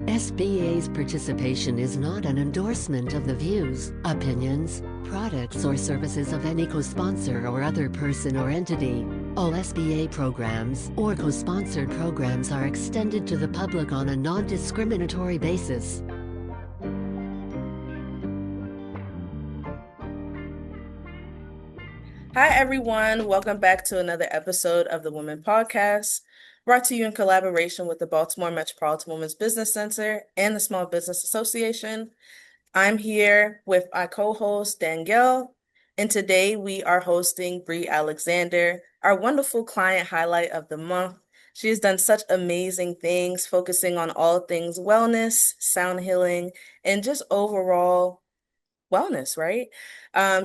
SBA's participation is not an endorsement of the views, opinions, products, or services of any co-sponsor or other person or entity. All SBA programs or co-sponsored programs are extended to the public on a non-discriminatory basis. Hi, everyone. Welcome back to another episode of the W.O.M.E.N podcast, brought to you in collaboration with the Baltimore Metropolitan Women's Business Center and the Small Business Association. I'm here with our co-host, Danielle, and today we are hosting Bree Alexander, our wonderful client highlight of the month. She has done such amazing things, focusing on all things wellness, sound healing, and just overall wellness, right?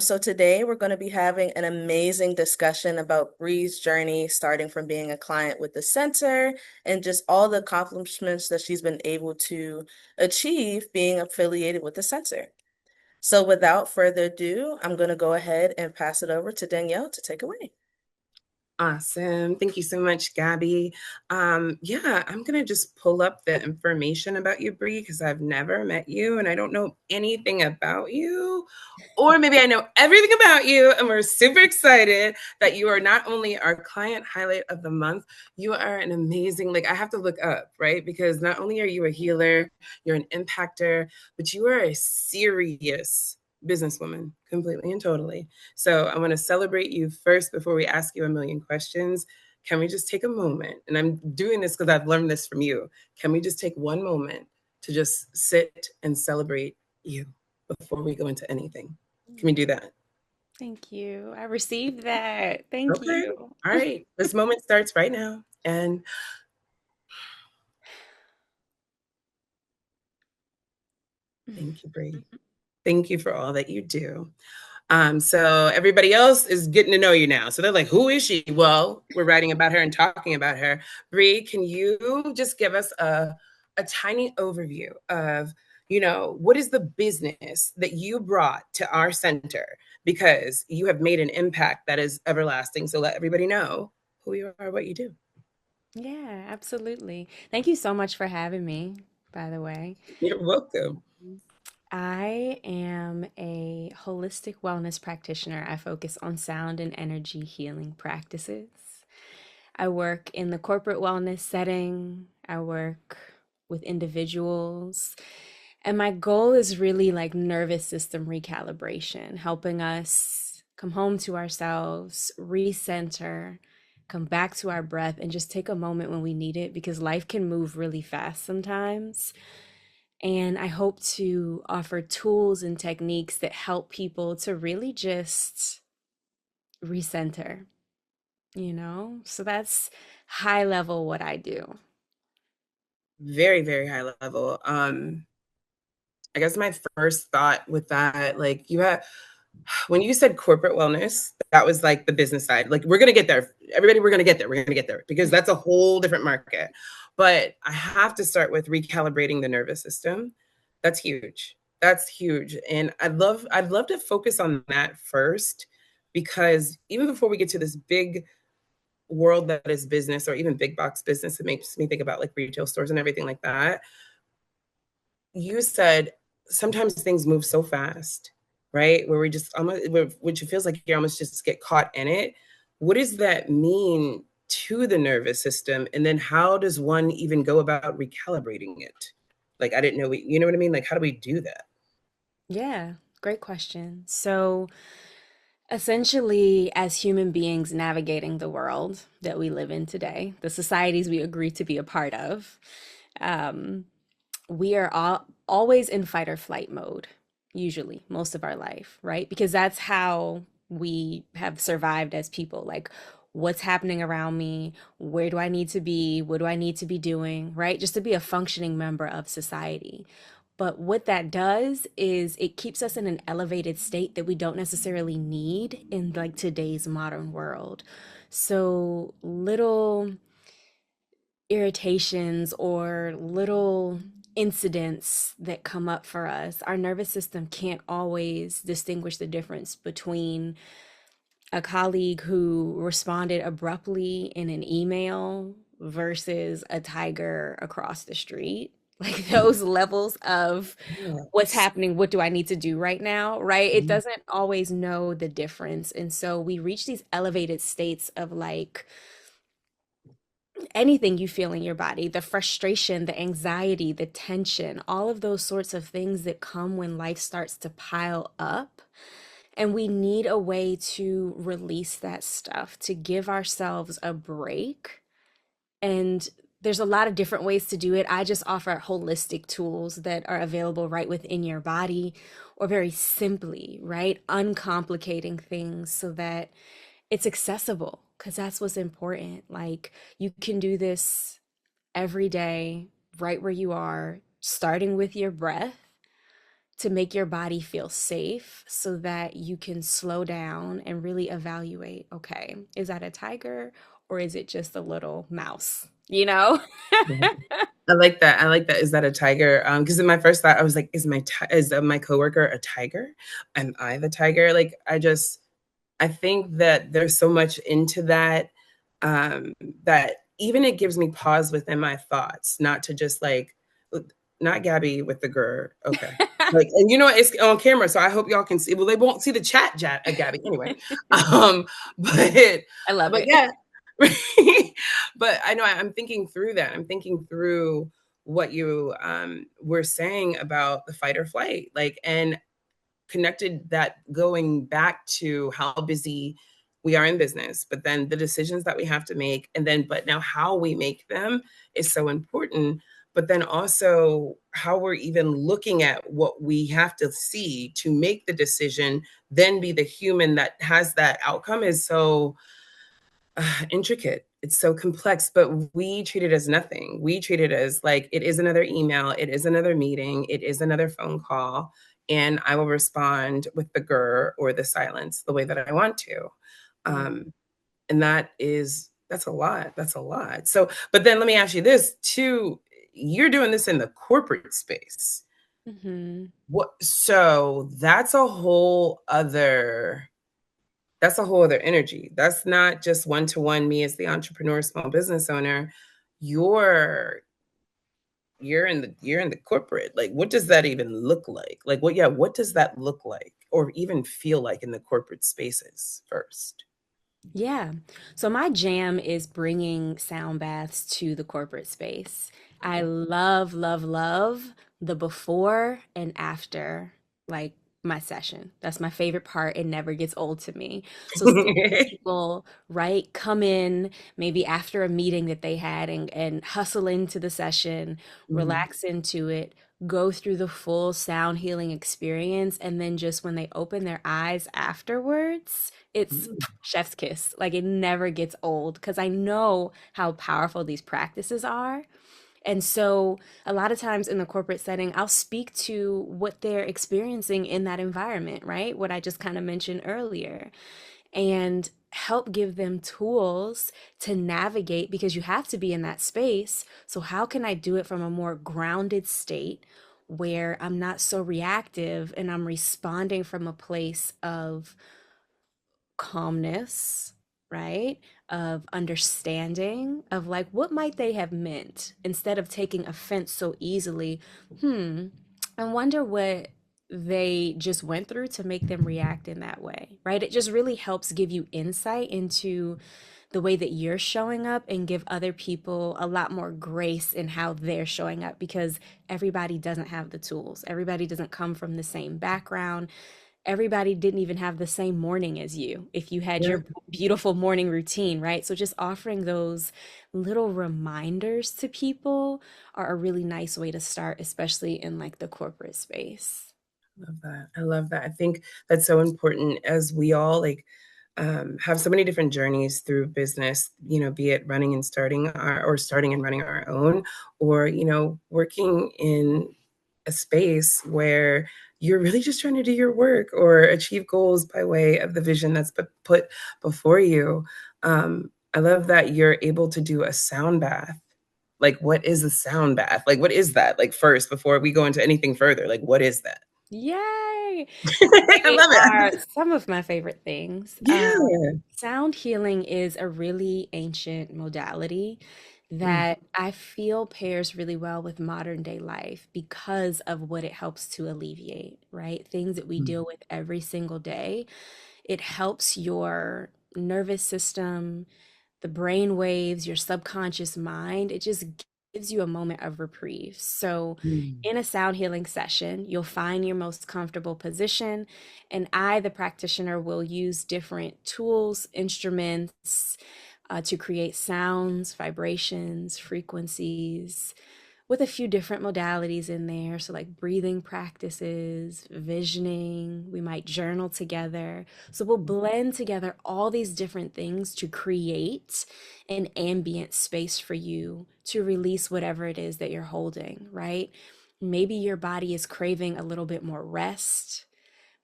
So today we're going to be having an amazing discussion about Bree's journey, starting from being a client with the center and just all the accomplishments that she's been able to achieve being affiliated with the center. So without further ado, I'm going to go ahead and pass it over to Danielle to take away. Awesome. Thank you so much, Gabby. Yeah, I'm going to just pull up the information about you, Bree, because I've never met you and I don't know anything about you. Or maybe I know everything about you and we're super excited that you are not only our client highlight of the month, you are an amazing, I have to look up, right? Because not only are you a healer, you're an impactor, but you are a serious businesswoman, completely and totally. So I want to celebrate you first before we ask you a million questions. Can we just take a moment? And I'm doing this because I've learned this from you. Can we just take one moment to just sit and celebrate you before we go into anything? Can we do that? Thank you. I received that. Thank you. All right. This moment starts right now. And thank you, Bree. Thank you for all that you do. So everybody else is getting to know you now. So they're like, who is she? Well, we're writing about her and talking about her. Bree, can you just give us a tiny overview of, what is the business that you brought to our center? Because you have made an impact that is everlasting. So let everybody know who you are, what you do. Yeah, absolutely. Thank you so much for having me, by the way. You're welcome. I am a holistic wellness practitioner. I focus on sound and energy healing practices. I work in the corporate wellness setting. I work with individuals. And my goal is really like nervous system recalibration, helping us come home to ourselves, recenter, come back to our breath, and just take a moment when we need it because life can move really fast sometimes. And I hope to offer tools and techniques that help people to really just recenter, So that's high level what I do. Very, very high level. I guess my first thought with that, when you said corporate wellness, that was like the business side. Like, we're going to get there. Everybody, we're going to get there. We're going to get there because that's a whole different market. But I have to start with recalibrating the nervous system. That's huge. That's huge. And I'd love to focus on that first, because even before we get to this big world that is business or even big box business, it makes me think about like retail stores and everything like that. You said sometimes things move so fast, right? Where we just almost, which it feels like you almost just get caught in it. What does that mean to the nervous system? And then how does one even go about recalibrating it? Like, I didn't know, you know what I mean? Like, how do we do that? Yeah, great question. So, essentially, as human beings navigating the world that we live in today, the societies we agree to be a part of, um, we are always in fight or flight mode, usually, most of our life, right? Because that's how we have survived as people. Like, what's happening around me? Where do I need to be? What do I need to be doing, right? Just to be a functioning member of society. But what that does is it keeps us in an elevated state that we don't necessarily need in like today's modern world. So little irritations or little incidents that come up for us, our nervous system can't always distinguish the difference between a colleague who responded abruptly in an email versus a tiger across the street. like those levels of what's Yes. happening, what do I need to do right now, right? It doesn't always know the difference. And so we reach these elevated states of like anything you feel in your body, the frustration, the anxiety, the tension, all of those sorts of things that come when life starts to pile up. And we need a way to release that stuff, to give ourselves a break. And there's a lot of different ways to do it. I just offer holistic tools that are available right within your body, or very simply, right? Uncomplicating things so that it's accessible, because that's what's important. Like you can do this every day, right where you are, starting with your breath to make your body feel safe so that you can slow down and really evaluate, okay, is that a tiger or is it just a little mouse? You know? I like that. I like that. Is that a tiger? Because in my first thought, I was like, is my coworker a tiger? Am I the tiger? Like, I think that there's so much into that, um, that even it gives me pause within my thoughts, not to just like, not Gabby with the grr. Okay. Like, and it's on camera, so I hope y'all can see. Well, they won't see the chat, Gabby. Anyway, um, but I love but it. yeah, but I know I'm thinking through that. I'm thinking through what you were saying about the fight or flight, like, and connected that going back to how busy we are in business, but then the decisions that we have to make, and then but now how we make them is so important. But then also how we're even looking at what we have to see to make the decision, then be the human that has that outcome is so intricate. It's so complex, but we treat it as nothing. We treat it as like it is another email, it is another meeting, it is another phone call, and I will respond with the grr or the silence the way that I want to. Yeah. And that's a lot. That's a lot. So, but then let me ask you this too. You're doing this in the corporate space. Mm-hmm. So that's a whole other energy. That's not just one-to-one me as the entrepreneur, small business owner. You're you're in the corporate. Like, what does that even look like? Like, what does that look like or even feel like in the corporate spaces first? Yeah. So my jam is bringing sound baths to the corporate space. I love, love, love the before and after, like my session. That's my favorite part. It never gets old to me. So seeing people, right, come in maybe after a meeting that they had and hustle into the session, Mhm. relax into it, go through the full sound healing experience, and then just when they open their eyes afterwards, it's chef's kiss. Like it never gets old because I know how powerful these practices are. And so, a lot of times in the corporate setting, I'll speak to what they're experiencing in that environment, right? What I just kind of mentioned earlier, and help give them tools to navigate because you have to be in that space. So, how can I do it from a more grounded state where I'm not so reactive and I'm responding from a place of calmness, right? Of understanding, of like, what might they have meant instead of taking offense so easily? I wonder what they just went through to make them react in that way, right? It just really helps give you insight into the way that you're showing up and give other people a lot more grace in how they're showing up because everybody doesn't have the tools. Everybody doesn't come from the same background. Everybody didn't even have the same morning as you if you had Yeah, your beautiful morning routine, right? So just offering those little reminders to people are a really nice way to start, especially in like the corporate space. I love that. I love that. I think that's so important as we all like have so many different journeys through business, be it running and starting and running our own, or, working in a space where you're really just trying to do your work or achieve goals by way of the vision that's put before you. I love that you're able to do a sound bath. Like, what is a sound bath? Like, what is that? Like, first, before we go into anything further, like, what is that? Yay! I They love are it. some of my favorite things. Yeah. Sound healing is a really ancient modality that I feel pairs really well with modern day life because of what it helps to alleviate, right? Things that we deal with every single day. It helps your nervous system, the brain waves, your subconscious mind. It just gives you a moment of reprieve. So, Mm. in a sound healing session, you'll find your most comfortable position, and I, the practitioner, will use different tools, instruments to create sounds, vibrations, frequencies, with a few different modalities in there. So, like breathing practices, visioning, we might journal together. So, we'll blend together all these different things to create an ambient space for you to release whatever it is that you're holding, right? Maybe your body is craving a little bit more rest.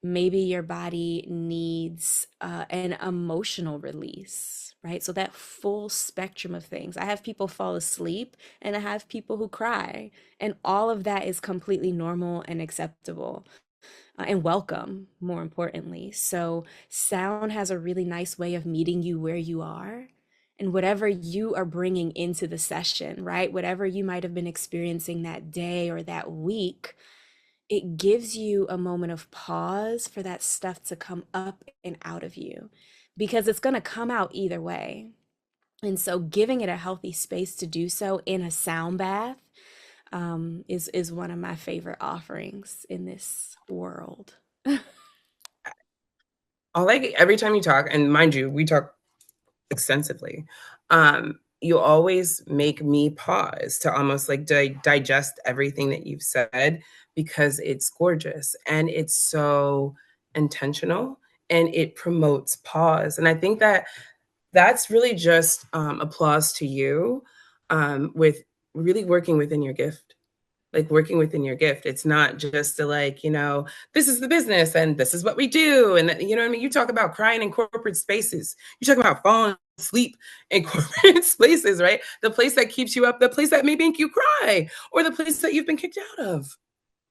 Maybe your body needs an emotional release, right? So that full spectrum of things. I have people fall asleep and I have people who cry, and all of that is completely normal and acceptable and welcome, more importantly. So sound has a really nice way of meeting you where you are. And whatever you are bringing into the session, right? Whatever you might have been experiencing that day or that week, it gives you a moment of pause for that stuff to come up and out of you because it's going to come out either way. And so giving it a healthy space to do so in a sound bath is one of my favorite offerings in this world. All like every time you talk, and mind you, we talk extensively, you always make me pause to almost like digest everything that you've said because it's gorgeous and it's so intentional and it promotes pause. And I think that that's really just applause to you with really working within your gift, like working within your gift. It's not just to like, this is the business and this is what we do. And you know what I mean? You talk about crying in corporate spaces. You talk about falling asleep in corporate spaces, right? The place that keeps you up, the place that may make you cry, or the place that you've been kicked out of,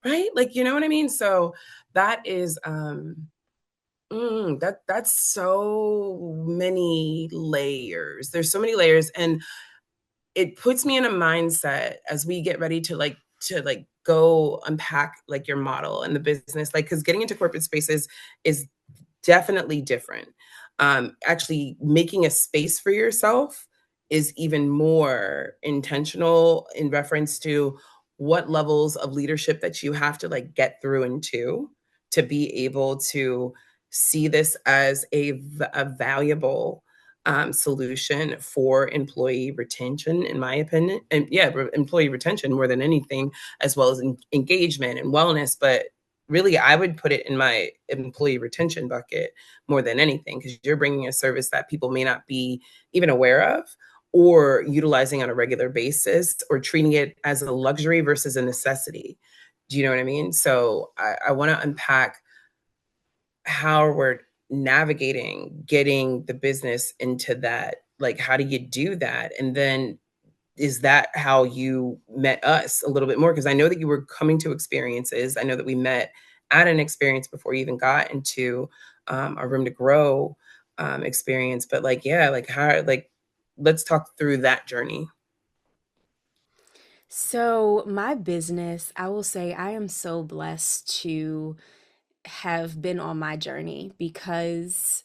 right? Like, you know what I mean? So that is that's so many layers. There's so many layers. And it puts me in a mindset as we get ready to go unpack like your model and the business, like because getting into corporate spaces is definitely different. Actually making a space for yourself is even more intentional in reference to what levels of leadership that you have to like get through into to be able to see this as a valuable solution for employee retention, in my opinion. And yeah, employee retention more than anything, as well as engagement and wellness. But really, I would put it in my employee retention bucket more than anything, because you're bringing a service that people may not be even aware of or utilizing on a regular basis or treating it as a luxury versus a necessity. Do you know what I mean? So I want to unpack how we're navigating getting the business into that. Like, how do you do that? And then is that how you met us a little bit more? Because I know that you were coming to experiences. I know that we met at an experience before you even got into a room to grow experience. But like, yeah, like how, like, let's talk through that journey. So, my business, I will say I am so blessed to have been on my journey because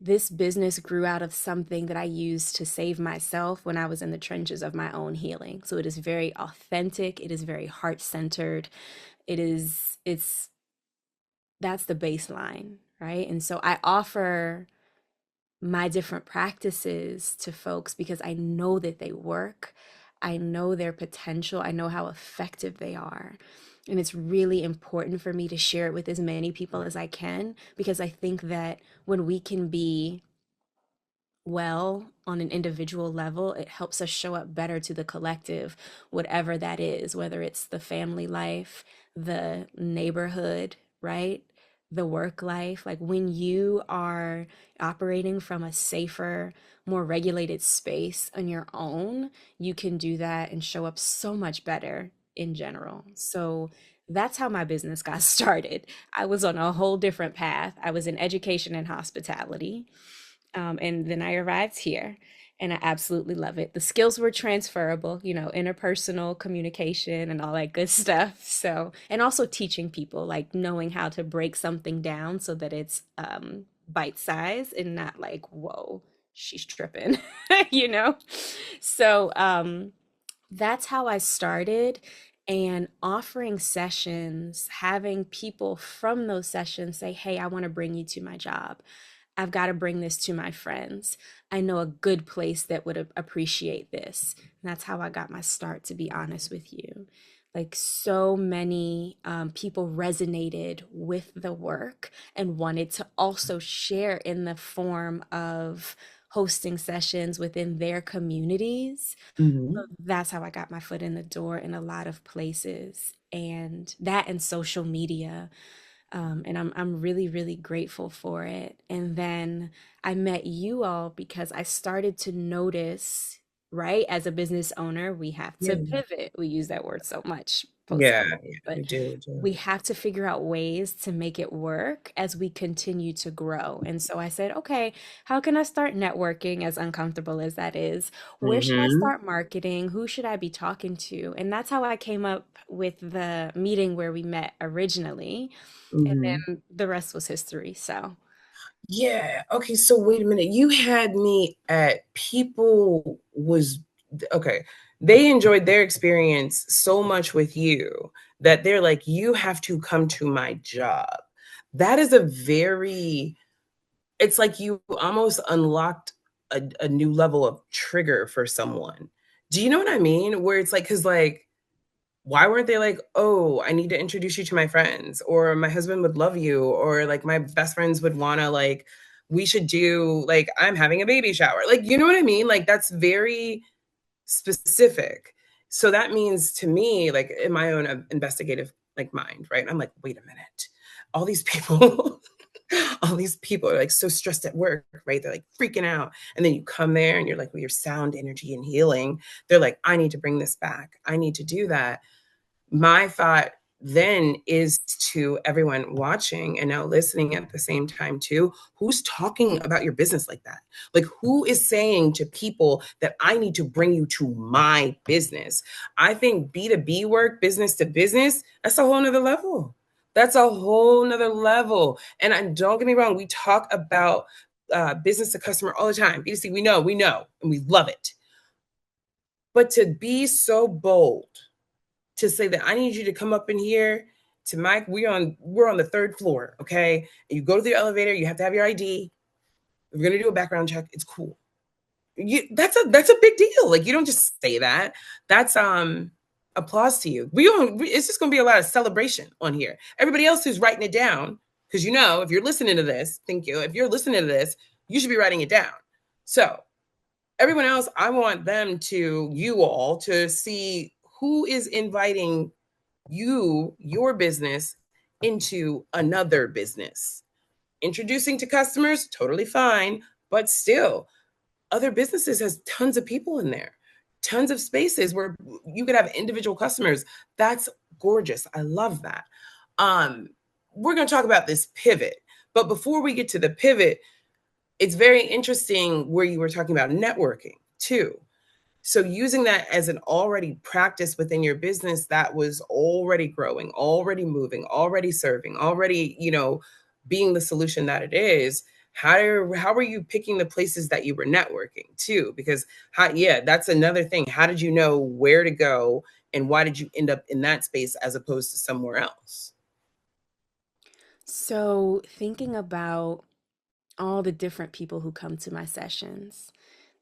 this business grew out of something that I used to save myself when I was in the trenches of my own healing. So it is very authentic, it is very heart-centered. It's that's the baseline, right? And so I offer my different practices to folks because I know that they work. I know their potential. I know how effective they are. And it's really important for me to share it with as many people as I can because I think that when we can be well on an individual level, it helps us show up better to the collective, whatever that is, whether it's the family life, the neighborhood, right? The work life. Like when you are operating from a safer, more regulated space on your own, you can do that and show up so much better in general. So that's how my business got started. I was on a whole different path. I was in education and hospitality. And then I arrived here. and I absolutely love it. The skills were transferable, interpersonal communication and all that good stuff. So, and also teaching people, like knowing how to break something down so that it's bite size and not like, whoa, she's tripping, you know? So, that's how I started. And offering sessions, having people from those sessions say, hey, I want to bring you to my job. I've got to bring this to my friends. I know a good place that would appreciate this. And that's how I got my start, to be honest with you. Like so many people resonated with the work and wanted to also share in the form of hosting sessions within their communities. So Hmm. that's how I got my foot in the door in a lot of places, and that and social media. And I'm really, really grateful for it. And then I met you all because I started to notice, right? As a business owner, we have to Yeah. pivot. We use that word so much Yeah, post-COVID, yeah, but we do, we do. we have to figure out ways to make it work as we continue to grow. And so I said, okay, how can I start networking, as uncomfortable as that is? Where should I Hmm. start marketing? Who should I be talking to? And that's how I came up with the meeting where we met originally. And Hmm. then the rest was history. So, Yeah. Okay. So wait a minute. You had me at people was okay. They enjoyed their experience so much with you that they're like, you have to come to my job. That is a very, it's like you almost unlocked a new level of trigger for someone. Do you know what I mean? Where it's like, because like, why weren't they like, oh, I need to introduce you to my friends, or my husband would love you, or like my best friends would want to like, we should do like, I'm having a baby shower, like, you know what I mean? Like that's very specific. So that means to me, like in my own investigative like mind, right, I'm like, wait a minute, all these people all these people are like so stressed at work, right, they're like freaking out, and then you come there and you're like, well, your sound energy and healing, they're like, I need to bring this back, I need to do that. My thought then is to everyone watching and now listening at the same time too, who's talking about your business like that? Like who is saying to people that I need to bring you to my business? I think B2B work, business to business, that's a whole nother level. That's a whole nother level. And don't get me wrong, we talk about business to customer all the time. B2C, we know, and we love it. But to be so bold to say that I need you to come up in here to Mike. We're on the third floor, okay? And you go to the elevator, you have to have your ID. We're gonna do a background check. It's cool. That's a big deal. Like you don't just say that. That's applause to you. It's just gonna be a lot of celebration on here. Everybody else who's writing it down, because if you're listening to this, thank you. If you're listening to this, you should be writing it down. So everyone else, I want you all to see who is inviting your business into another business. Introducing to customers, totally fine, but still, other businesses has tons of people in there, tons of spaces where you could have individual customers. That's gorgeous. I love that. Um, we're going to talk about this pivot, but before we get to the pivot, it's very interesting where you were talking about networking too. So using that as an already practice within your business that was already growing, already moving, already serving, already, being the solution that it is. How were you picking the places that you were networking too? Because yeah, that's another thing. How did you know where to go and why did you end up in that space as opposed to somewhere else? so thinking about all the different people who come to my sessions,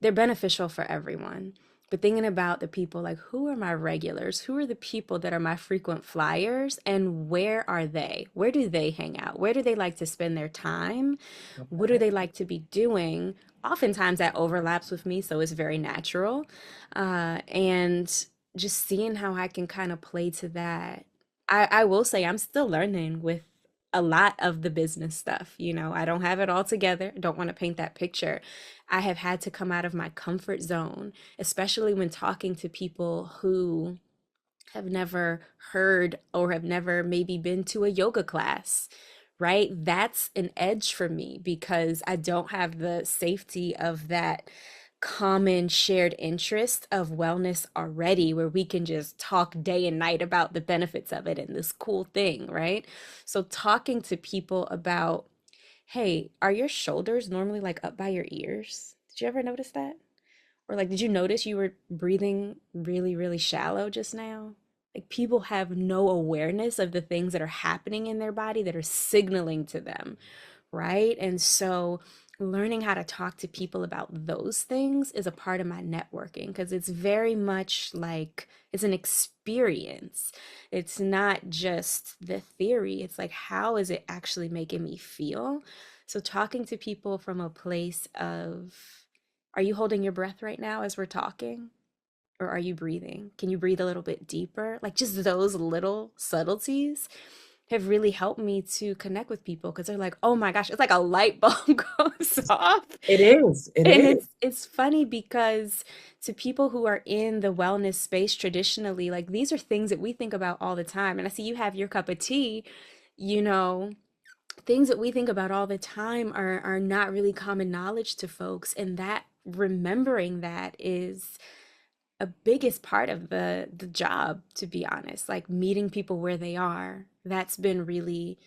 they're beneficial for everyone. But thinking about the people, like who are my regulars? Who are the people that are my frequent flyers? And where are they? Where do they hang out? Where do they like to spend their time? What do Okay. they like to be doing? Oftentimes that overlaps with me, so it's very natural. And just seeing how I can kind of play to that. I will say I'm still learning with a lot of the business stuff. I don't have it all together. Don't want to paint that picture. I have had to come out of my comfort zone, especially when talking to people who have never heard or have never maybe been to a yoga class, right? That's an edge for me because I don't have the safety of that common shared interest of wellness already, where we can just talk day and night about the benefits of it and this cool thing, right? So talking to people about, hey, are your shoulders normally like up by your ears? Did you ever notice that? Or like, did you notice you were breathing really, really shallow just now? Like, people have no awareness of the things that are happening in their body that are signaling to them, right? And so learning how to talk to people about those things is a part of my networking, because it's very much like it's an experience. It's not just the theory. It's like, how is it actually making me feel? So talking to people from a place of, are you holding your breath right now as we're talking? Or are you breathing? Can you breathe a little bit deeper? Like, just those little subtleties have really helped me to connect with people, because they're like, oh my gosh, it's like a light bulb goes off. It is. It And is. it's funny because to people who are in the wellness space traditionally, like, these are things that we think about all the time. And I see you have your cup of tea, you know, things that we think about all the time are not really common knowledge to folks. And that, remembering that, is a biggest part of the job, to be honest. Like, meeting people where they are, that's been really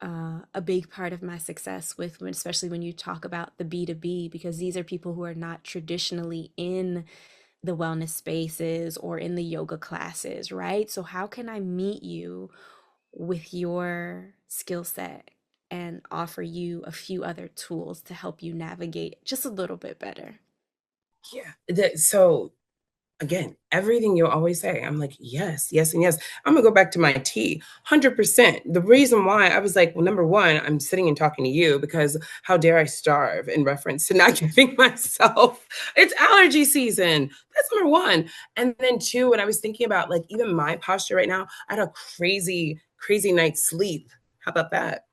a big part of my success with when, especially when you talk about the B2B, because these are people who are not traditionally in the wellness spaces or in the yoga classes, right? So how can I meet you with your skill set and offer you a few other tools to help you navigate just a little bit better? Yeah. So again, everything you always say, I'm like, yes, yes, and yes. I'm gonna go back to my tea, 100%. The reason why I was like, well, number one, I'm sitting and talking to you because how dare I starve in reference to not giving myself, it's allergy season. That's number one. And then two, when I was thinking about like even my posture right now, I had a crazy, crazy night's sleep. How about that?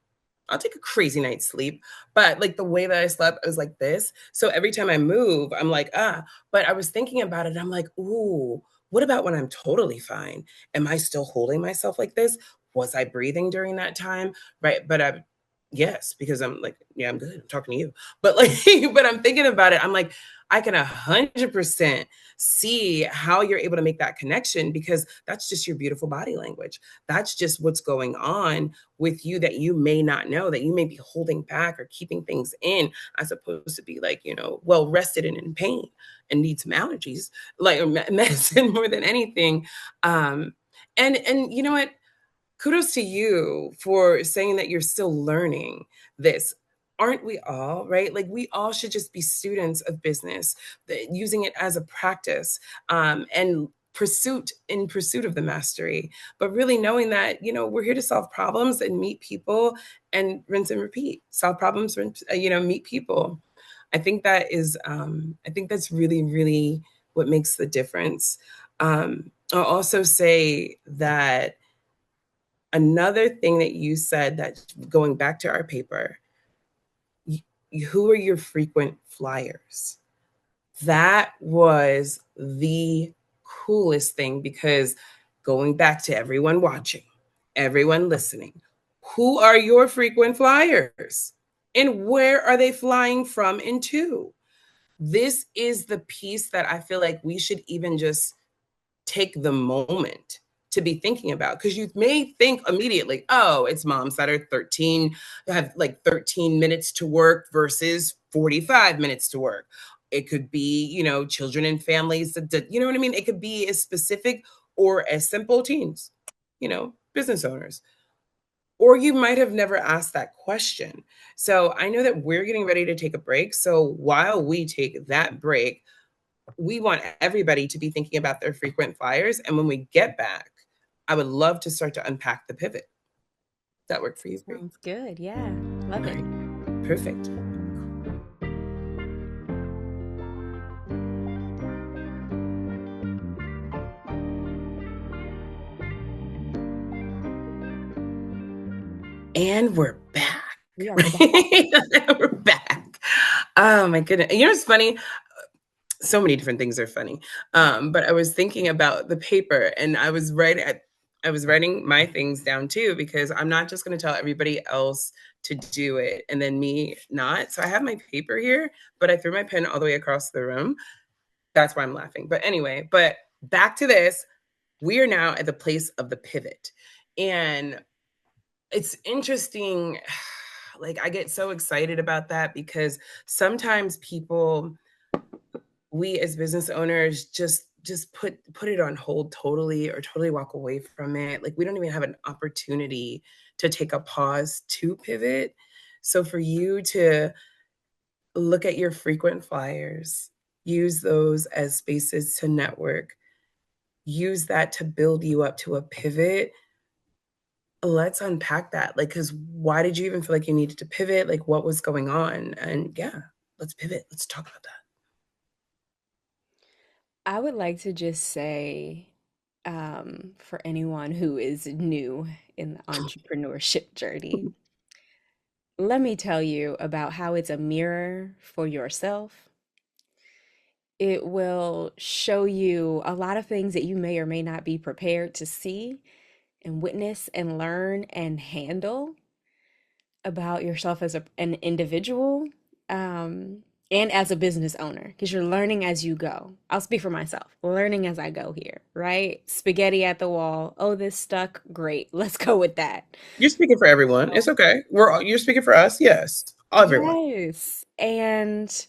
I'll take a crazy night's sleep. But like the way that I slept, I was like this. So every time I move, I'm like, ah. But I was thinking about it. And I'm like, ooh, what about when I'm totally fine? Am I still holding myself like this? Was I breathing during that time? Right. But yes, because I'm like, yeah, I'm good. I'm talking to you. But like, but I'm thinking about it. I'm like, I can 100% see how you're able to make that connection, because that's just your beautiful body language. That's just what's going on with you that you may not know, that you may be holding back or keeping things in, as opposed to be like, well rested and in pain and need some allergies, like medicine more than anything. And you know what? Kudos to you for saying that you're still learning this. Aren't we all, right? Like we all should just be students of business, using it as a practice, and pursuit of the mastery, but really knowing that, we're here to solve problems and meet people and rinse and repeat, solve problems, rinse, meet people. I think that's really, really what makes the difference. I'll also say that another thing that you said, that going back to our paper, who are your frequent flyers? That was the coolest thing, because going back to everyone watching, everyone listening, who are your frequent flyers? And where are they flying from and to? This is the piece that I feel like we should even just take the moment to be thinking about, because you may think immediately, oh, it's moms that are 13, have like 13 minutes to work versus 45 minutes to work. It could be, children and families that, you know what I mean? It could be as specific or as simple, teens, business owners. Or you might have never asked that question. So I know that we're getting ready to take a break. So while we take that break, we want everybody to be thinking about their frequent flyers. And when we get back, I would love to start to unpack the pivot. That work for you? Sounds good. Yeah. Love it. Right. Perfect. And we're back. We are back. We're back. Oh my goodness. It's funny. So many different things are funny. But I was thinking about the paper, and I I was writing my things down too, because I'm not just going to tell everybody else to do it and then me not. So I have my paper here, but I threw my pen all the way across the room. That's why I'm laughing. But anyway, but back to this. We are now at the place of the pivot. And it's interesting. Like, I get so excited about that because sometimes people, we as business owners just put it on hold totally, or totally walk away from it. Like, we don't even have an opportunity to take a pause to pivot. So for you to look at your frequent flyers, use those as spaces to network, use that to build you up to a pivot. Let's unpack that. Like, because why did you even feel like you needed to pivot? Like, what was going on? And yeah, let's pivot. Let's talk about that. I would like to just say, for anyone who is new in the entrepreneurship journey, let me tell you about how it's a mirror for yourself. It will show you a lot of things that you may or may not be prepared to see and witness and learn and handle about yourself as an individual, um, and as a business owner, because you're learning as you go. I'll speak for myself, learning as I go here, right? Spaghetti at the wall. Oh, this stuck. Great. Let's go with that. You're speaking for everyone. It's okay. You're speaking for us. Yes. Everyone. Yes. And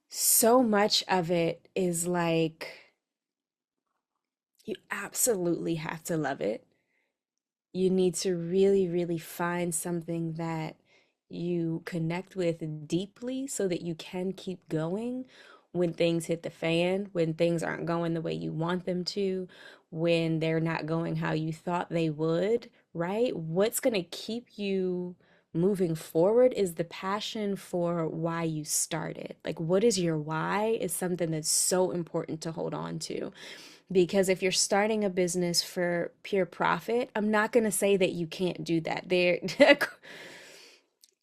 so much of it is like, you absolutely have to love it. You need to really, really find something that you connect with deeply so that you can keep going when things hit the fan, when things aren't going the way you want them to, when they're not going how you thought they would, right? What's going to keep you moving forward is the passion for why you started. Like, what is your why is something that's so important to hold on to. Because if you're starting a business for pure profit, I'm not going to say that you can't do that. There,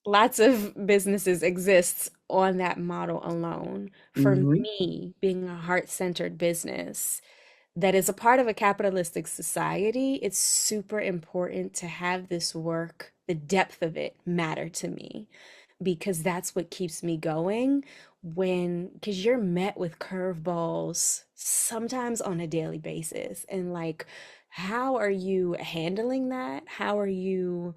lots of businesses exist on that model alone. For Mm-hmm. me, being a heart-centered business that is a part of a capitalistic society, it's super important to have this work, the depth of it matter to me, because that's what keeps me going because you're met with curveballs sometimes on a daily basis. And like, how are you handling that? How are you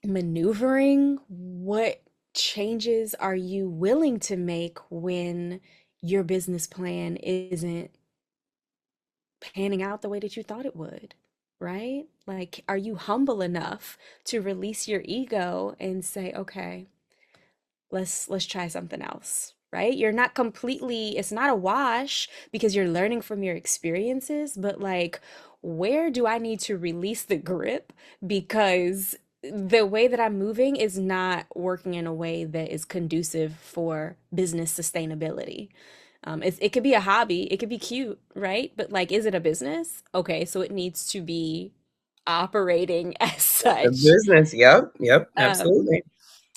maneuvering? What changes are you willing to make when your business plan isn't panning out the way that you thought it would? Right? Like, are you humble enough to release your ego and say, okay, let's try something else, right? You're not completely, it's not a wash because you're learning from your experiences, but like, where do I need to release the grip because the way that I'm moving is not working in a way that is conducive for business sustainability. It could be a hobby, it could be cute, right? But like, is it a business? Okay, so it needs to be operating as A such. business. Yep. Yep. Um, Absolutely.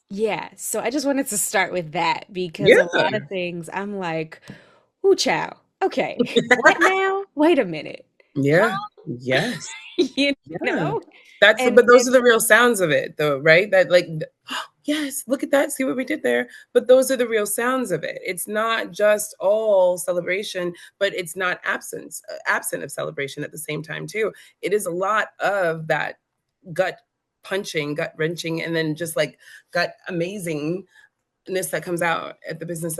yeah, so I just wanted to start with that because Yeah. a lot of things I'm like, ooh, chow. Okay, what now? Wait a minute. Yeah. Yes. You Yeah. know? But those are And the real sounds of it, though, right? That, like, yes, look at that. See what we did there. But those are the real sounds of it. It's not just all celebration, but it's not absent of celebration at the same time, too. It is a lot of that gut punching, gut wrenching, and then just like gut amazingness that comes out at the business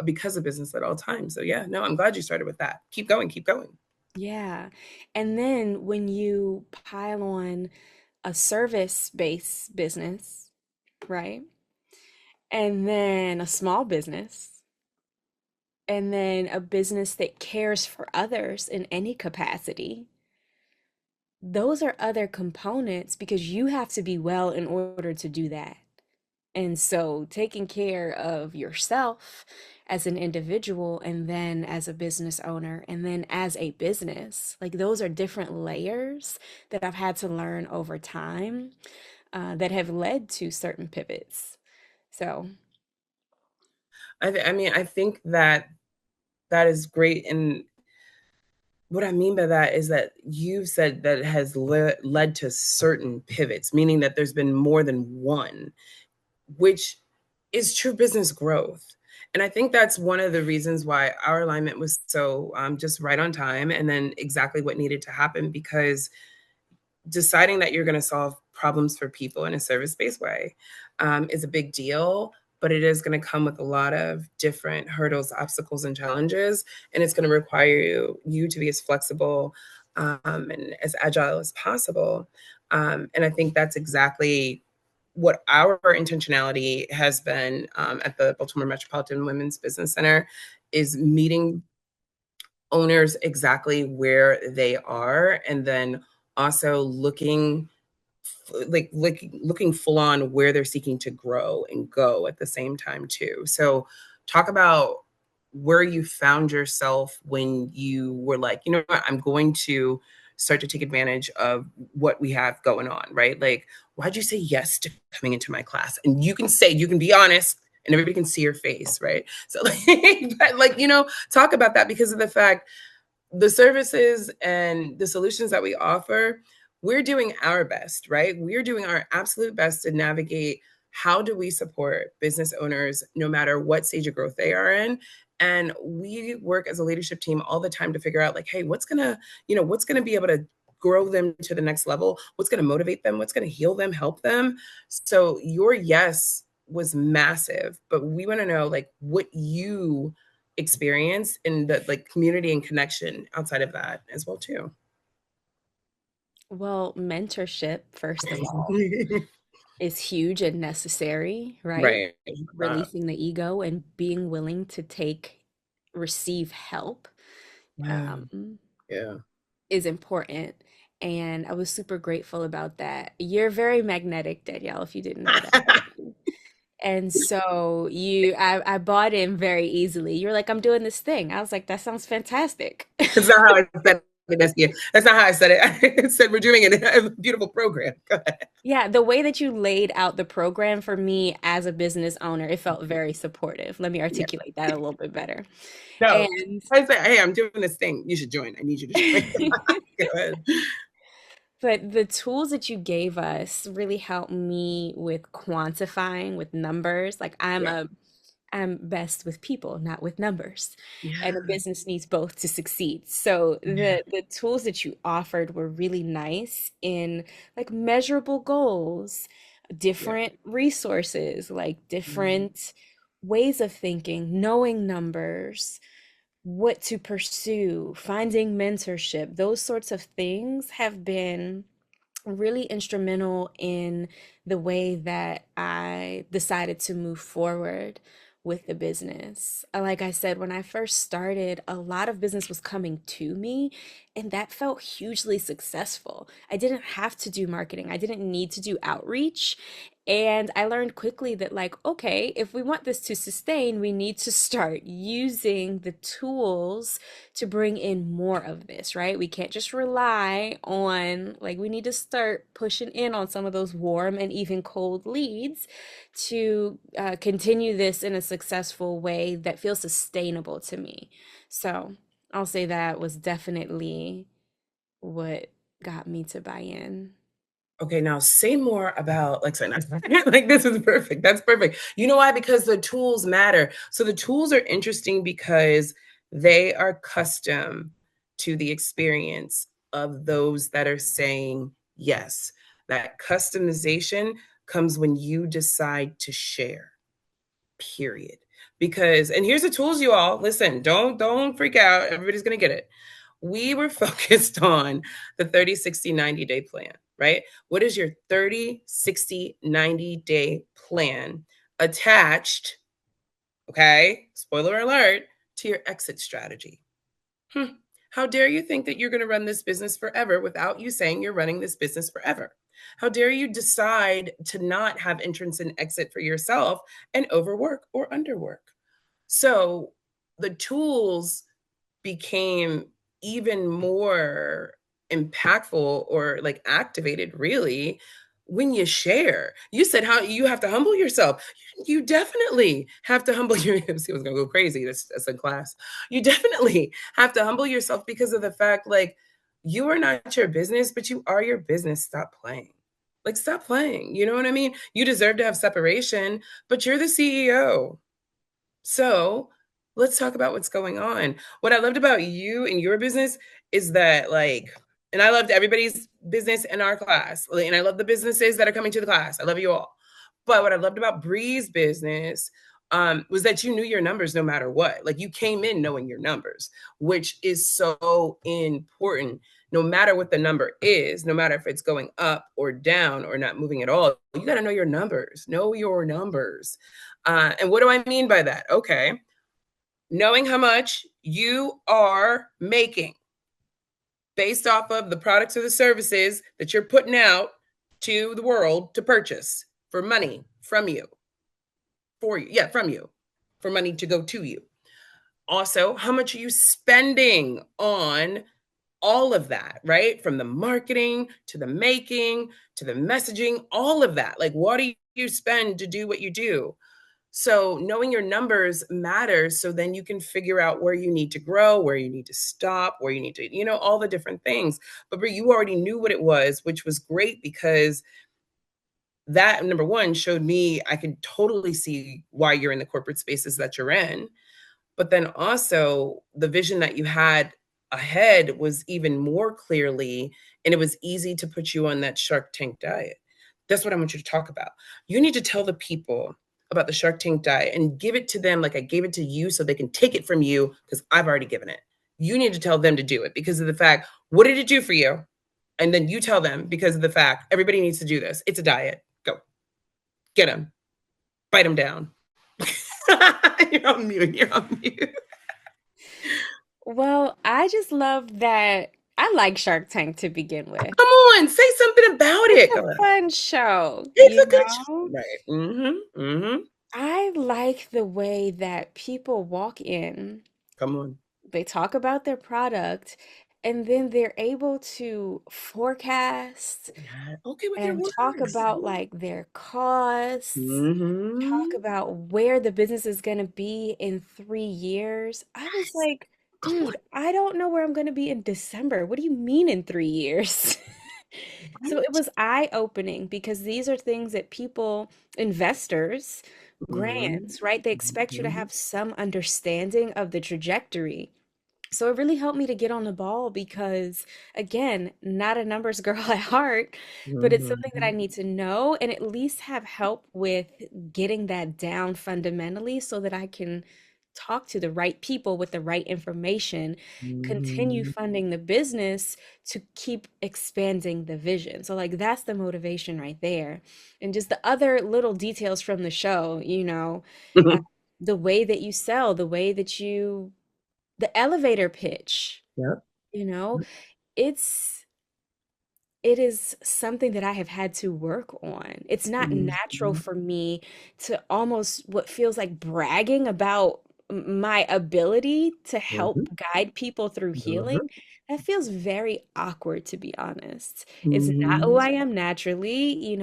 because of business at all times. So yeah, no, I'm glad you started with that. Keep going, keep going. yeah. And then when you pile on a service-based business, right? And then a small business, and then a business that cares for others in any capacity, those are other components because you have to be well in order to do that. And so taking care of yourself as an individual and then as a business owner and then as a business, like those are different layers that I've had to learn over time, that have led to certain pivots. So, I mean, I think that that is great. And what I mean by that is that you've said that it has led to certain pivots, meaning that there's been more than one, which is true business growth. And I think that's one of the reasons why our alignment was so just right on time, and then exactly what needed to happen, because deciding that you're going to solve problems for people in a service-based way is a big deal, but it is going to come with a lot of different hurdles, obstacles, and challenges. And it's going to require you to be as flexible and as agile as possible. And I think that's exactly what our intentionality has been at the Baltimore Metropolitan Women's Business Center, is meeting owners exactly where they are, and then also looking looking full on where they're seeking to grow and go at the same time too. So talk about where you found yourself when you were like, you know what, I'm going to start to take advantage of what we have going on, right? Like, why'd you say yes to coming into my class? And you can be honest, and everybody can see your face, right? So talk about that, because of the fact the services and the solutions that we offer, we're doing our best, right? We're doing our absolute best to navigate how do we support business owners no matter what stage of growth they are in. And we work as a leadership team all the time to figure out like, hey, what's gonna be able to grow them to the next level? What's gonna motivate them? What's gonna heal them, help them? So your yes was massive, but we want to know like what you experience in the like community and connection outside of that as well too. Well, mentorship, first of all, is huge and necessary, right? Right. Releasing the ego and being willing to receive help Yeah. um, Yeah. is important. And I was super grateful about that. You're very magnetic, Danielle, if you didn't know that already. And so I bought in very easily. You're like, I'm doing this thing. I was like, that sounds fantastic. That's not how I said it. That's not how I said it. I said we're doing a beautiful program. Go ahead. Yeah, the way that you laid out the program for me as a business owner, it felt very supportive. Let me Yeah. articulate that a little bit better. No, And I say, hey, I'm doing this thing. You should join. I need you to join. Go ahead. but the tools that you gave us really helped me with quantifying with numbers. Like Yeah. I'm best with people, not with numbers. And a Yeah. business needs both to succeed. So Yeah. the tools that you offered were really nice in like measurable goals, Yeah. different resources, like Mhm. different ways of thinking, knowing numbers, what to pursue, finding mentorship. Those sorts of things have been really instrumental in the way that I decided to move forward with the business. Like I said, when I first started, a lot of business was coming to me, and that felt hugely successful. I didn't have to do marketing, I didn't need to do outreach. And I learned quickly that, like, okay, if we want this to sustain, we need to start using the tools to bring in more of this, right? We can't just rely on, like, we need to start pushing in on some of those warm and even cold leads to continue this in a successful way that feels sustainable to me. So I'll say that was definitely what got me to buy in. Okay, now say more about like sorry, like this is perfect. That's perfect. You know why? Because the tools matter. So the tools are interesting because they are custom to the experience of those that are saying yes. That customization comes when you decide to share. Period. Because and here's the tools, you all. Listen, don't freak out. Everybody's gonna get it. We were focused on the 30, 60, 90-day plan, right? What is your 30, 60, 90-day plan attached, okay? Spoiler alert, to your exit strategy. How dare you think that you're going to run this business forever without you saying you're running this business forever? How dare you decide to not have entrance and exit for yourself and overwork or underwork? So the tools became even more impactful or like activated really when you share. You said how you have to humble yourself. You definitely have to humble yourself. See, I was gonna go crazy. That's a class. You definitely have to humble yourself because of the fact, like, you are not your business, but you are your business. Stop playing. Like, stop playing. You know what I mean? You deserve to have separation, but you're the CEO. So let's talk about what's going on. What I loved about you and your business is that, like, and I loved everybody's business in our class, and I love the businesses that are coming to the class. I love you all. But what I loved about Bree's business was that you knew your numbers no matter what. Like, you came in knowing your numbers, which is so important. No matter what the number is, no matter if it's going up or down or not moving at all, you got to know your numbers. Know your numbers. And what do I mean by that? Okay. Knowing how much you are making based off of the products or the services that you're putting out to the world to purchase for money from you, for you. Yeah, from you, for money to go to you. Also, how much are you spending on all of that, right? From the marketing to the making to the messaging, all of that. Like, what do you spend to do what you do? So knowing your numbers matters. So then you can figure out where you need to grow, where you need to stop, where you need to, all the different things. But Brie, you already knew what it was, which was great because that, number one, showed me I could totally see why you're in the corporate spaces that you're in. But then also the vision that you had ahead was even more clearly, and it was easy to put you on that Shark Tank diet. That's what I want you to talk about. You need to tell the people about the Shark Tank diet and give it to them like I gave it to you so they can take it from you because I've already given it. You need to tell them to do it because of the fact, what did it do for you? And then you tell them because of the fact, everybody needs to do this. It's a diet. Go. Get them. Bite them down. You're on mute. You're on mute. Well, I just love that. I like Shark Tank to begin with. Come on, say something about It's it. a Come on. fun show, It's you a good show. know? Right. Mm-hmm. Mm-hmm. I like the way that people walk in, Come on. they talk about their product, and then they're able to forecast Yeah. Okay, with your and talk words. about like their costs, Mm-hmm. talk about where the business is going to be in 3 years. I was Yes. like, Come on. dude, I don't know where I'm going to be in December. What do you mean in 3 years? So it Right. was eye-opening because these are things that people, investors, Mm-hmm. grants, right? They expect you to Mm-hmm. have some understanding of the trajectory. So it really helped me to get on the ball because, again, not a numbers girl at heart, but it's something that I Mm-hmm. need to know and at least have help with getting that down fundamentally so that I can talk to the right people with the right information, continue Mm-hmm. funding the business to keep expanding the vision. So, like, that's the motivation right there. And just the other little details from the show, uh, the way that you sell, the way that the elevator pitch, Yep. you know, it's it is something that I have had to work on. It's not natural Mm-hmm. for me to almost what feels like bragging about my ability to Mm-hmm. help guide people through healing. Mm-hmm. That feels very awkward, to be honest. It's not who Mm-hmm. I am naturally.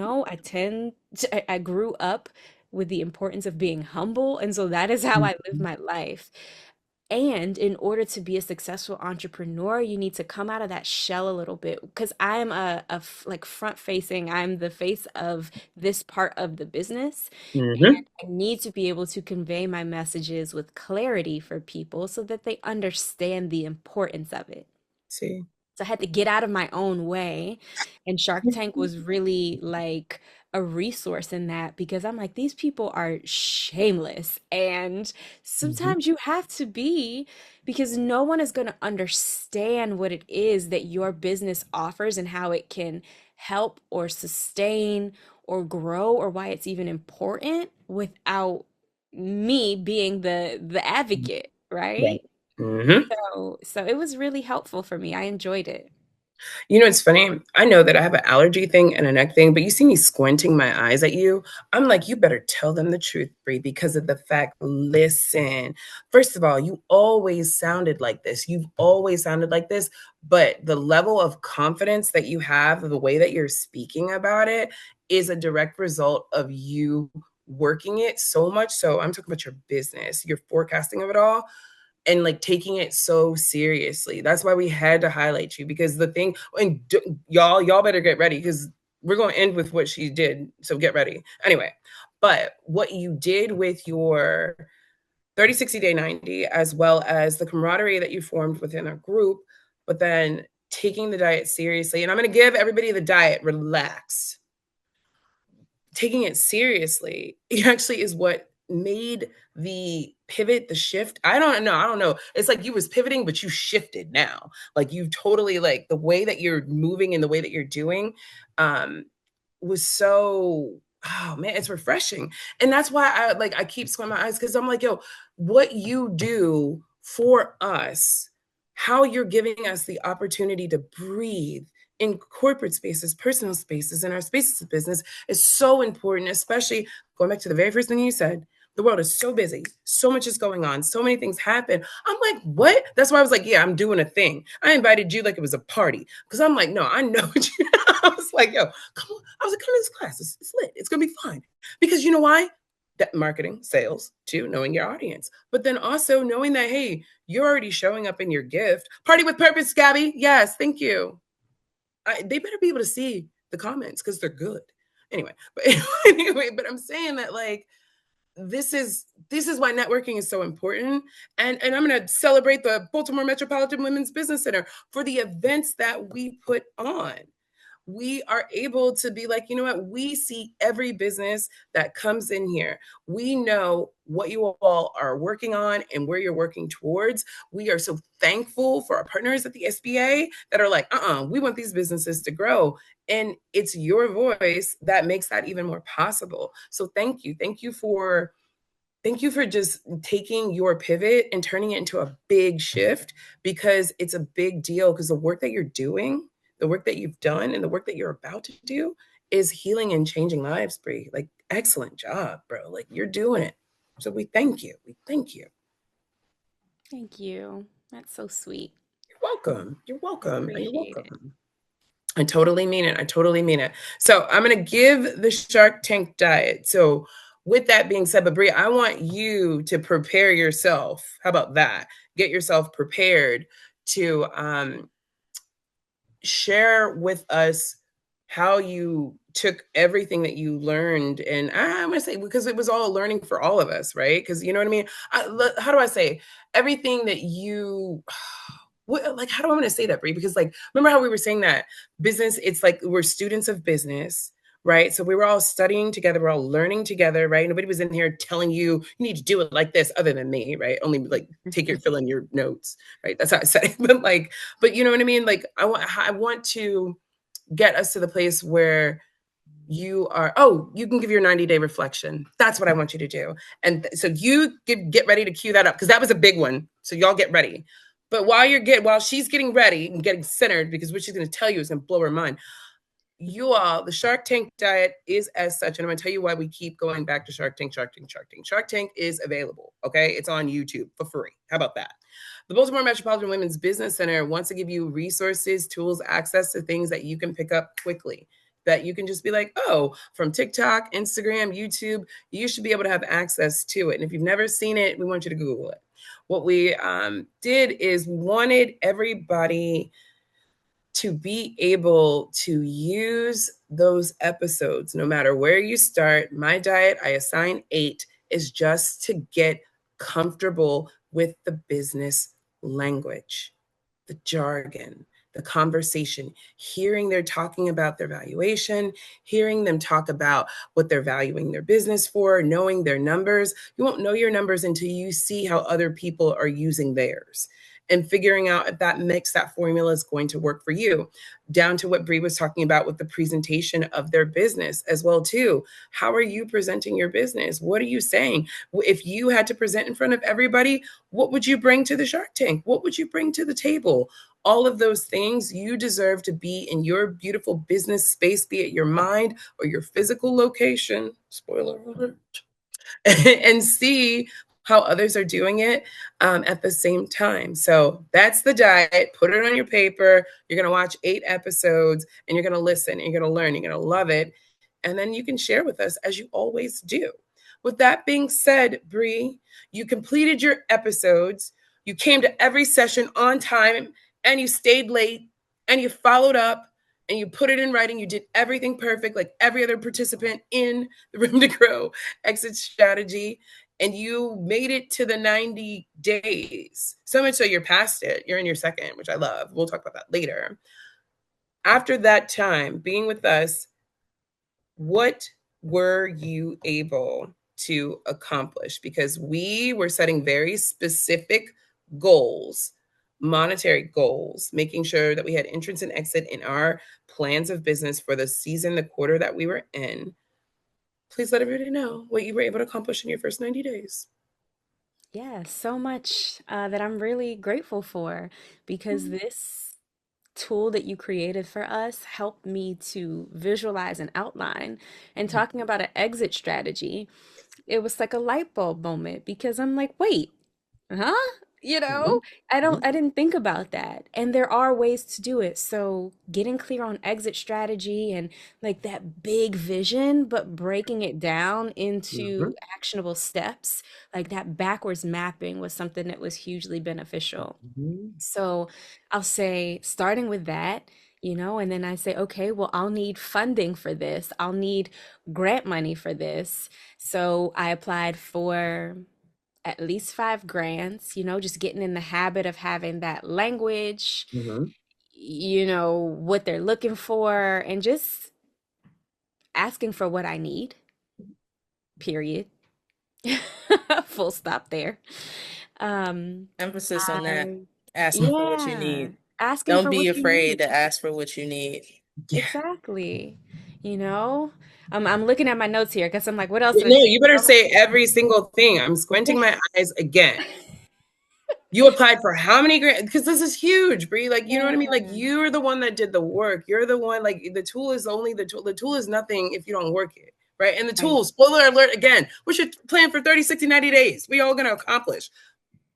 I grew up with the importance of being humble, and so that is how I live my life. And in order to be a successful entrepreneur, you need to come out of that shell a little bit because I'm like front facing, I'm the face of this part of the business. Mm-hmm. I need to be able to convey my messages with clarity for people so that they understand the importance of it. See. So I had to get out of my own way. And Shark Tank Mm-hmm. was really like a resource in that because I'm like, these people are shameless. And Mm-hmm. sometimes you have to be because no one is going to understand what it is that your business offers and how it can help or sustain or grow or why it's even important without me being the advocate, right? Right. Mm-hmm. So it was really helpful for me. I enjoyed it. It's funny. I know that I have an allergy thing and a neck thing, but you see me squinting my eyes at you. I'm like, you better tell them the truth, Brie, because of the fact, listen, first of all, you always sounded like this. You've always sounded like this, but the level of confidence that you have, the way that you're speaking about it, is a direct result of you working it so much. So I'm talking about your business, your forecasting of it all, and like taking it so seriously. That's why we had to highlight you, because the thing, and y'all better get ready, because we're going to end with what she did. So get ready. Anyway, but what you did with your 30, 60 day, 90, as well as the camaraderie that you formed within a group, but then taking the diet seriously. And I'm going to give everybody the diet, relax. Taking it seriously, it actually is what made the pivot, the shift. I don't know. It's like you was pivoting, but you shifted now. Like you totally, like the way that you're moving and the way that you're doing was so, oh man, it's refreshing. And that's why I keep squinting my eyes, because I'm like, yo, what you do for us, how you're giving us the opportunity to breathe in corporate spaces, personal spaces, and our spaces of business is so important, especially going back to the very first thing you said. The world is so busy. So much is going on. So many things happen. I'm like, what? That's why I was like, yeah, I'm doing a thing. I invited you like it was a party, because I'm like, no, I know what you I was like, yo, come on. I was like, come to this class. It's lit. It's going to be fun. Because you know why? That marketing, sales, too, knowing your audience. But then also knowing that, hey, you're already showing up in your gift. Party with purpose, Gabby. Yes, thank you. They better be able to see the comments, because they're good. Anyway, but I'm saying that, like, this is why networking is so important. And I'm going to celebrate the Baltimore Metropolitan Women's Business Center for the events that we put on. We are able to be like, you know what? We see every business that comes in here. We know what you all are working on and where you're working towards. We are so thankful for our partners at the SBA that are like, we want these businesses to grow. And it's your voice that makes that even more possible. So thank you. Thank you for just taking your pivot and turning it into a big shift, because it's a big deal. Because the work that you're doing, the work that you've done, and the work that you're about to do is healing and changing lives, Bree. Like, excellent job, bro. Like, you're doing it. So we thank you. We thank you. Thank you. That's so sweet. You're welcome. You're welcome. And you're Appreciate welcome. I totally mean it. I totally mean it. So I'm going to give the Shark Tank diet. So with that being said, but Brie, I want you to prepare yourself. How about that? Get yourself prepared to share with us how you took everything that you learned. And I'm going to say, because it was all learning for all of us, right? Because you know what I mean? How do I say? Everything that you... Like, how do I want to say that, Brie? Because, like, remember how we were saying that business, it's like we're students of business, right? So we were all studying together. We're all learning together, right? Nobody was in here telling you need to do it like this, other than me, right? Only like fill in your notes, right? That's how I said it. But you know what I mean? Like, I want to get us to the place where you can give your 90-day reflection. That's what I want you to do. And so you get ready to cue that up, because that was a big one. So y'all get ready. But while she's getting ready and getting centered, because what she's going to tell you is going to blow her mind. You all, the Shark Tank diet is as such, and I'm going to tell you why we keep going back to Shark Tank. Shark Tank is available, okay? It's on YouTube for free. How about that? The Baltimore Metropolitan Women's Business Center wants to give you resources, tools, access to things that you can pick up quickly, that you can just be like, oh, from TikTok, Instagram, YouTube, you should be able to have access to it. And if you've never seen it, we want you to Google it. What we did is we wanted everybody to be able to use those episodes, no matter where you start. My diet, I assign 8, is just to get comfortable with the business language, the jargon, the conversation, hearing they're talking about their valuation, hearing them talk about what they're valuing their business for, knowing their numbers. You won't know your numbers until you see how other people are using theirs, and figuring out if that mix, that formula is going to work for you, down to what Bree was talking about with the presentation of their business as well too. How are you presenting your business? What are you saying? If you had to present in front of everybody, what would you bring to the Shark Tank? What would you bring to the table? All of those things, you deserve to be in your beautiful business space, be it your mind or your physical location. Spoiler alert. And see how others are doing it at the same time. So that's the diet. Put it on your paper. You're going to watch 8 episodes, and you're going to listen, and you're going to learn. You're going to love it. and then you can share with us as you always do. With that being said, Bree, you completed your episodes. You came to every session on time and you stayed late and you followed up and you put it in writing. You did everything perfect, like every other participant in the Room to Grow exit strategy. And you made it to the 90 days. So much so you're past it. You're in your second, which I love. We'll talk about that later. After that time being with us, what were you able to accomplish? Because we were setting very specific goals, monetary goals, making sure that we had entrance and exit in our plans of business for the season, the quarter that we were in. Please let everybody know what you were able to accomplish in your first 90 days. Yeah, so much that I'm really grateful for because this tool that you created for us helped me to visualize and outline. And talking about an exit strategy, it was like a light bulb moment because I'm like, wait, huh? You know, Mhm. I didn't think about that. And there are ways to do it. So getting clear on exit strategy and like that big vision, but breaking it down into Mhm. actionable steps, like that backwards mapping was something that was hugely beneficial. Mhm. So I'll say, starting with that, and then I say, okay, well, I'll need funding for this. I'll need grant money for this. So I applied for at least 5 grants, just getting in the habit of having that language, Mhm. what they're looking for, and just asking for what I need, period. Full stop there. Um, Emphasis on that. I, Asking for what you yeah, need. asking Don't for be what you afraid need. to ask for what you need. Yeah. Exactly. You know, I'm looking at my notes here because I'm like, what else do I No, say? you better say every single thing. I'm squinting my eyes again. You applied for how many grants? Because this is huge, Bree. Like, you know what I mean? Like, Yeah. you're the one that did the work. You're the one, like, the tool is only the tool. The tool is nothing if you don't work it, right? And the Right. tool, spoiler alert again, what's your plan for 30, 60, 90 days? We all going to accomplish.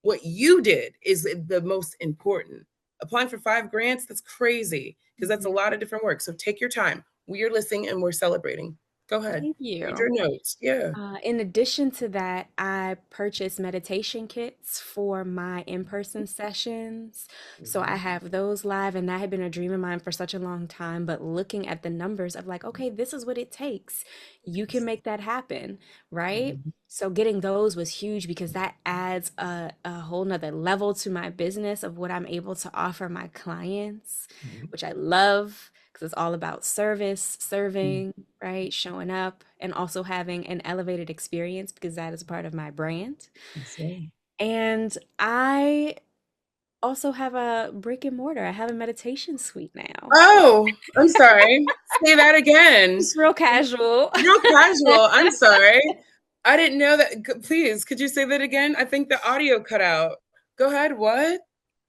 What you did is the most important. Applying for 5 grants, that's crazy because that's a Mhm. lot of different work. So take your time. We are listening and we're celebrating. Go ahead. Thank Read you. your notes. Yeah. In addition to that, I purchased meditation kits for my in-person sessions. So I Mhm. have those live, and that had been a dream of mine for such a long time. But looking at the numbers of like, okay, this is what it takes. You can make that happen, right? Mhm. So getting those was huge because that adds a whole nother level to my business of what I'm able to offer my clients, Mhm. which I love because it's all about service, Mhm. serving, right? Showing up and also having an elevated experience because that is part of my brand. That's right. And I also have a brick and mortar. I have a meditation suite now. Oh, I'm sorry. Say that again. Just real casual. Real casual. I'm sorry. I didn't know that. Please, could you say that again? I think the audio cut out. Go ahead. What?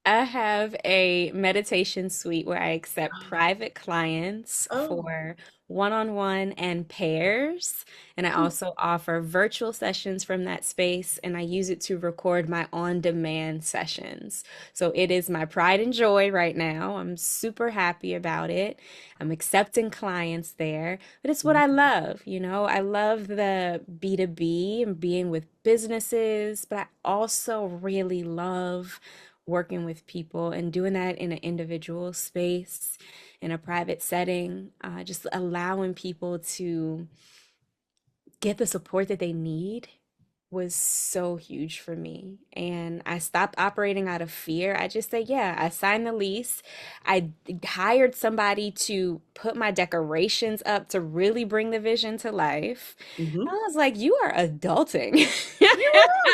I have a meditation suite where I accept private clients Oh. for one-on-one and pairs. And I also offer virtual sessions from that space, and I use it to record my on-demand sessions. So it is my pride and joy right now. I'm super happy about it. I'm accepting clients there, but it's what I love. I love the B2B and being with businesses, but I also really love working with people and doing that in an individual space, in a private setting, just allowing people to get the support that they need was so huge for me. And I stopped operating out of fear. I just say, yeah, I signed the lease. I hired somebody to put my decorations up to really bring the vision to life. I Mm-hmm. was like, you are adulting. You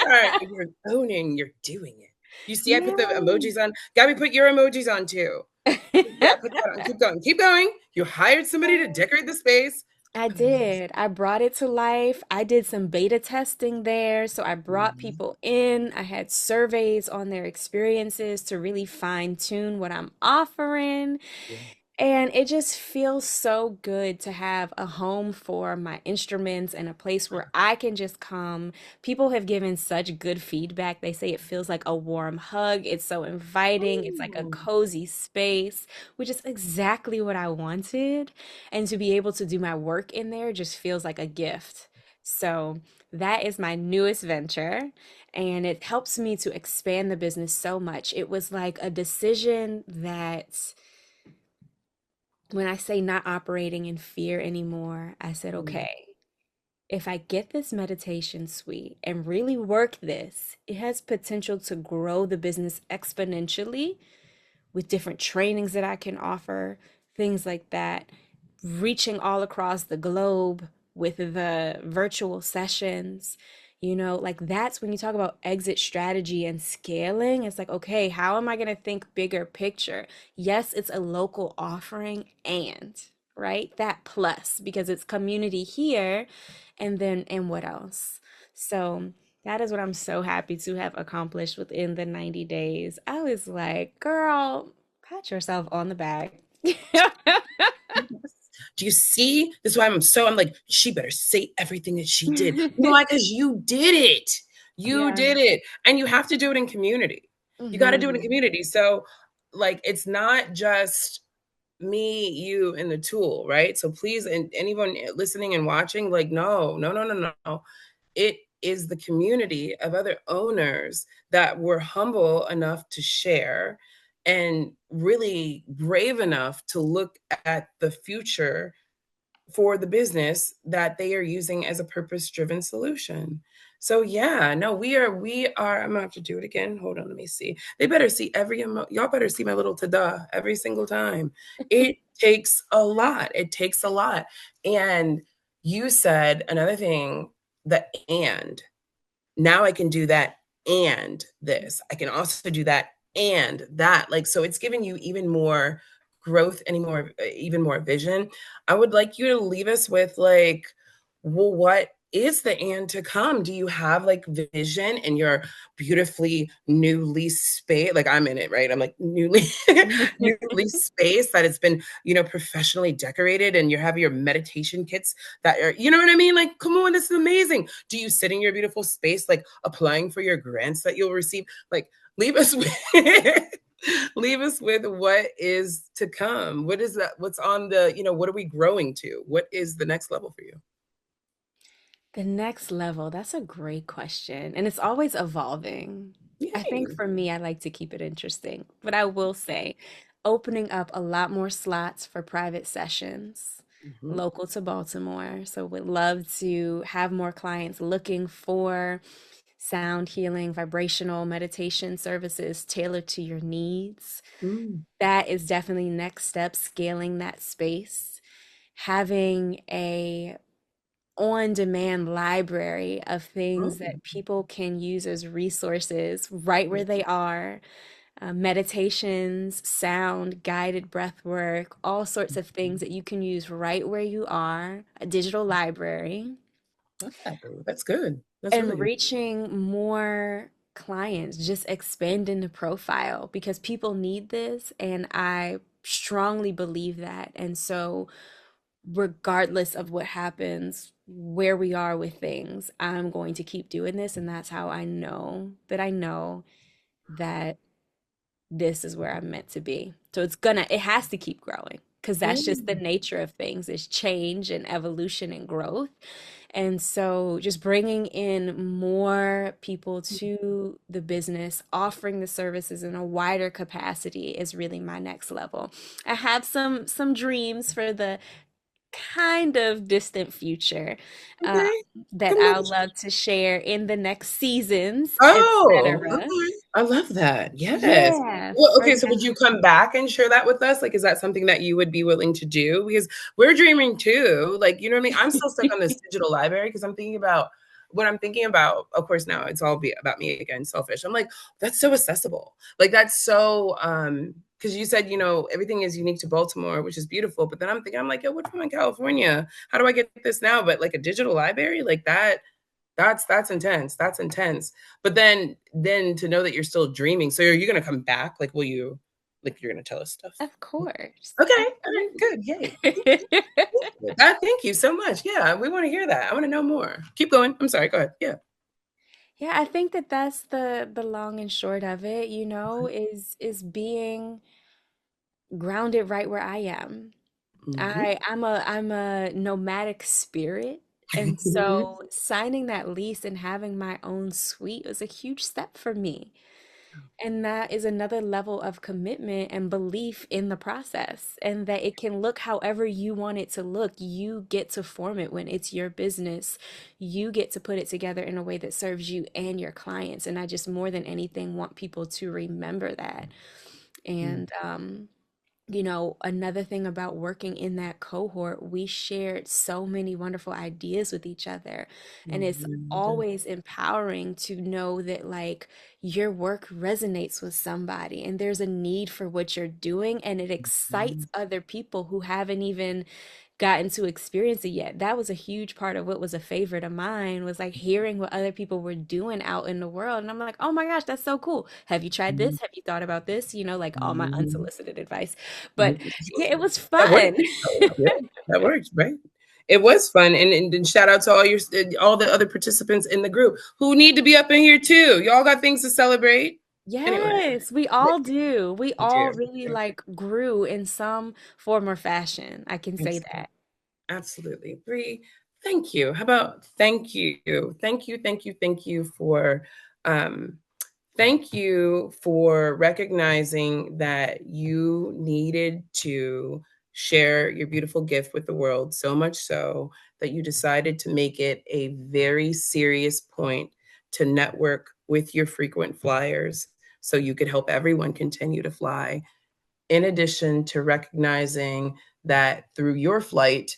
are. You're owning. You're doing it. You see, I put the Yeah. emojis on. Gabby, put your emojis on too. Yeah, put that on. Keep going. Keep going. You hired somebody to decorate the space. I Amazing. did. I brought it to life. I did some beta testing there. So I brought Mhm. people in. I had surveys on their experiences to really fine tune what I'm offering. Yeah. And it just feels so good to have a home for my instruments and a place where I can just come. People have given such good feedback. They say it feels like a warm hug. It's so inviting. It's like a Oh. cozy space, which is exactly what I wanted. And to be able to do my work in there just feels like a gift. So that is my newest venture. And it helps me to expand the business so much. It was like a decision that when I say not operating in fear anymore, I said, Mm. okay, if I get this meditation suite and really work this, it has potential to grow the business exponentially with different trainings that I can offer, things like that, reaching all across the globe with the virtual sessions. Like that's when you talk about exit strategy and scaling. It's like, okay, how am I going to think bigger picture? Yes, it's a local offering right? That plus because it's community here and what else? So that is what I'm so happy to have accomplished within the 90 days. I was like, girl, pat yourself on the back. Do you see? This is why I'm like, she better say everything that she did. You know why? Because you did it. You Yeah. did it. And you have to do it in community. You got to do it in Hmm. community. So, like, it's not just me, you, and the tool, right? So please, and anyone listening and watching, like, no, no, no, no, no. It is the community of other owners that were humble enough to share and really brave enough to look at the future for the business that they are using as a purpose-driven solution. So yeah, no, we are, I'm gonna have to do it again. Hold on, let me see. They better see y'all better see my little ta-da every single time. It takes a lot. It takes a lot. And you said another thing, the and now I can do that and this. I can also do that and that. Like, so it's giving you even more growth, even more vision. I would like you to leave us with like, well, what is the and to come? Do you have like vision in your beautifully newly space? Like I'm in it, right? I'm like newly newly space that it's been, professionally decorated and you have your meditation kits that are, you know what I mean? Like, come on, this is amazing. Do you sit in your beautiful space, like applying for your grants that you'll receive? Like, leave us with leave us with what is to come. What is that? What's on the, what are we growing to? What is the next level for you? The next level, that's a great question. And it's always evolving. I think Yay. for me, I like to keep it interesting. But I will say, opening up a lot more slots for private sessions Mhm. local to Baltimore. So would love to have more clients looking for sound healing, vibrational meditation services tailored to your needs. Mm. That is definitely next step, scaling that space. Having a on-demand library of things Oh. that people can use as resources right where they are. Meditations, sound, guided breath work, all sorts of things that you can use right where you are, a digital library, Love that, boo. That's good. That's really and good. reaching more clients, just expanding the profile because people need this. And I strongly believe that. And so, regardless of what happens, where we are with things, I'm going to keep doing this. And that's how I know that this is where I'm meant to be. So it has to keep growing because that's just the Mm. nature of things is change and evolution and growth. And so just bringing in more people to the business, offering the services in a wider capacity is really my next level. I have some dreams for the kind of distant future uh, Okay. that Come on. I'll love to share in the next seasons, Oh, etc. okay. I love that. Yes. Yeah, Well, for okay, so would you come back and share that with us? Like, is that something that you would be willing to do? Because we're dreaming too. Like, you know what I mean? I'm still stuck on this digital library because I'm thinking about what I'm thinking about. Of course, now it's all about me again, selfish. I'm like, that's so accessible. Like, that's so because you said, everything is unique to Baltimore, which is beautiful. But then I'm thinking, I'm like, yo, what's in California? How do I get this now? But like a digital library, like that. That's intense. That's intense. But then to know that you're still dreaming. So are you gonna come back? Like, will you? Like you're going to tell us stuff. Of course. Okay. All right. Good. Yay. Thank you so much. Yeah, we want to hear that. I want to know more. Keep going. I'm sorry. Go ahead. Yeah. Yeah, I think that that's the long and short of it, you know, is being grounded right where I am. Mm-hmm. I'm a nomadic spirit. And so signing that lease and having my own suite was a huge step for me. And that is another level of commitment and belief in the process, and that it can look however you want it to look. You get to form it when it's your business. You get to put it together in a way that serves you and your clients. And I just more than anything want people to remember that. And you know, another thing about working in that cohort, we shared so many wonderful ideas with each other. And it's always empowering to know that, like, your work resonates with somebody and there's a need for what you're doing, and it excites other people who haven't even gotten to experience it yet. That was a huge part of what was a favorite of mine, was like hearing what other people were doing out in the world. And I'm like, oh my gosh, that's so cool. Have you tried this? Have you thought about this? You know, like all my unsolicited advice. But yeah, it was That fun. works. Yeah, that works, right? It was fun, and shout out to all the other participants in the group who need to be up in here too. Y'all got things to celebrate. Anyway, Yes, we all do. We we all do. really like grew in some form or fashion. I can say Absolutely. that. Absolutely. Bree, thank you. How about thank you? Thank you for um thank you for recognizing that you needed to share your beautiful gift with the world, so much so that you decided to make it a very serious point to network with your frequent flyers so you could help everyone continue to fly. In addition to recognizing that through your flight,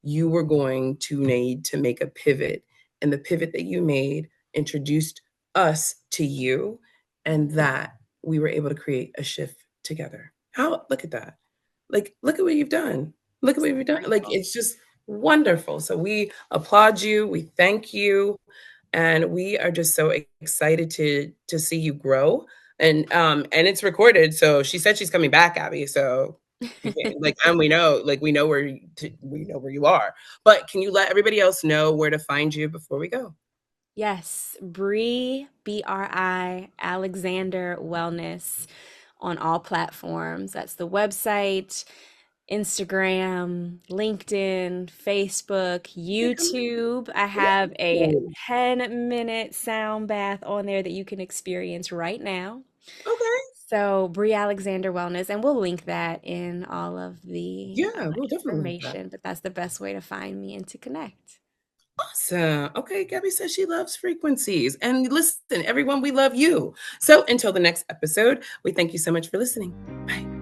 you were going to need to make a pivot. And the pivot that you made introduced us to you, and that we were able to create a shift together. How, look at that. Like, look at what you've done. Look at what you've done. Like, it's just wonderful. So we applaud you. We thank you. And we are just so excited to see you grow. And it's recorded. So she said she's coming back, Abby. So like, and we know where you are. But can you let everybody else know where to find you before we go? Yes, Bree, BRI, Alexander Wellness on all platforms. That's the website, Instagram, LinkedIn, Facebook, YouTube. I have a 10-minute sound bath on there that you can experience right now. Okay. So, Bree Alexander Wellness, and we'll link that in all of the Yeah, we'll definitely link that. information, but that's the best way to find me and to connect. Awesome. Okay, Gabby says she loves frequencies. And listen, everyone, we love you. So until the next episode, we thank you so much for listening. Bye.